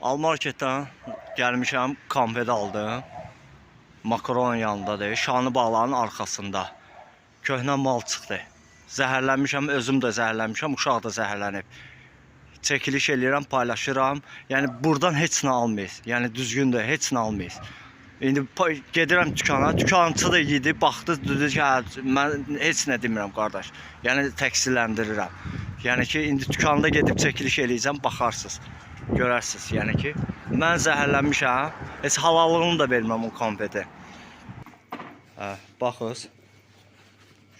Almarketdən gəlmişəm, konfet aldım. Makaron yanındadır. Şanı bağların arxasında. Köhnə mal çıxdı. Zəhərlənmişəm, özüm də zəhərlənmişəm, uşaq da zəhərlənib. Çəkiliş eləyirəm, paylaşıram. Yəni buradan heç nə almayız. Yəni düzgündür, heç nə almayız. İndi gedirəm dükana, dükançı da yedi, baxdı, dedi ki, mən heç nə demirəm qardaş. Yəni təqsirləndirirəm. Yəni ki, indi dükanda gedib çəkiliş eləyəcəm, baxarsınız. Görərsiniz, yəni ki, mən zəhərlənmişəm, heç halallığını da verməm o konfeti. Baxız,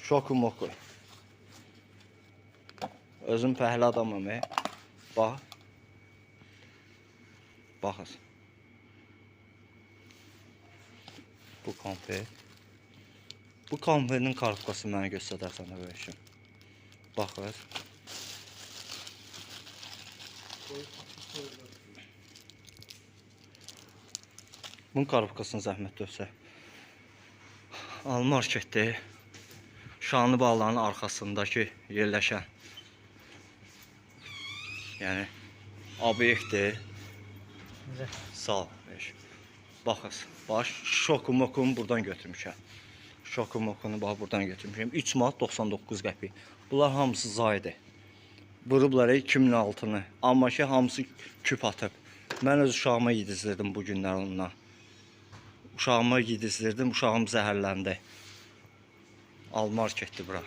şoku moku. Özüm fəhlə adamım, bax. Baxız. Bu konfet. Bu konfetin kartqası mənə göstərərsən də böyüşüm. Baxız. Bunun kartqasını zəhmət dövsə. Almarketdir. Şanlı bağların arxasındakı yerləşən. Yəni obyektdir. Sağ ol. Baxız. Bax, şoku mokunu buradan götürmüşəm. Şoku mokunu bax buradan götürmüşəm. 3 manat 99 qəpik. Bunlar hamısı zaydı. Vurublar 2006-nı. Amma ki hamısı küp atıb. Mən öz uşağıma yedizdirdim bu günlər ondan. Uşağıma yedizdirdim, uşağım zəhərləndi. Almarketdir bura.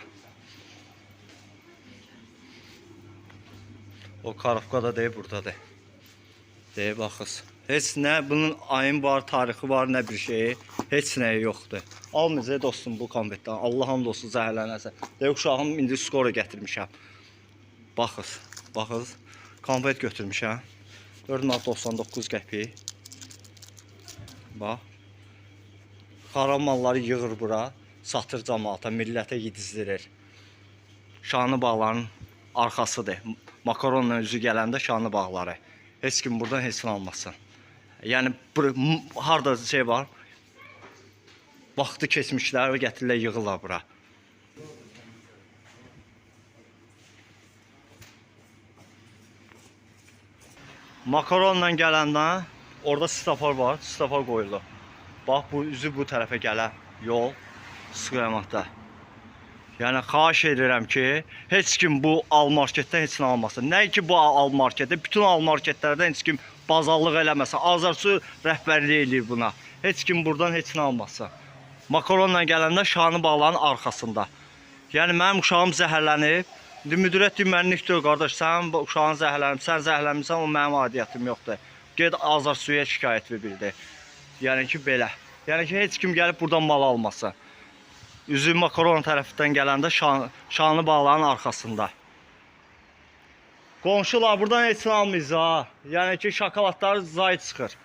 O karafka da deyib buradadır. Deyib baxız. Heç nə, bunun ayın var, tarixi var, nə bir şeyi. Heç nəyi yoxdur. Almayacaq dostum bu konfetdən. Allah hamd olsun zəhərlənəsə. Deyib uşağım indi skora gətirmişəm. Baxız, baxız. Konfet götürmüşəm. 4.99 qəpik. Bax. Xarab malları yığır bura. Satır cəmaata, millətə yedizdirir. Şanlı bağların arxasıdır. Makaronla üzü gələndə şanlı bağları. Heç kim buradan heç nə almasın. Yəni harda şey var. Vaxtı keçmişlər və gətirirlər yığırlar bura. Makaronla gələndə orada stafor var, stafor qoyulur. Bax bu üzü bu tərəfə gələ yol sıqıramatda. Yəni xahiş edirəm ki, heç kim bu almarketdən heç nə almasın. Nə ki bu almarketdə, bütün almarketlərdən heç kim bazarlıq eləməsin. Azarsu rəhbərlik eləyir buna. Heç kim buradan heç nə almasın. Makaronla gələndə şanı bağların arxasında. Yəni mənim uşağım zəhərlənib. Müdürət deyir, mən niftir qardaş, sən uşağın zəhərlənib, sən zəhərlənmirsən, o mənim adiyyətim yoxdur. Ged Azarsuya şikayət bildir. Yəni ki belə. Yəni ki heç kim gəlib buradan mal almasın. Üzü makaron tərəfindən gələndə şanlı bağların arxasında. Qonşular buradan heç nə almayız ha. Yəni ki şokoladları zay çıxır.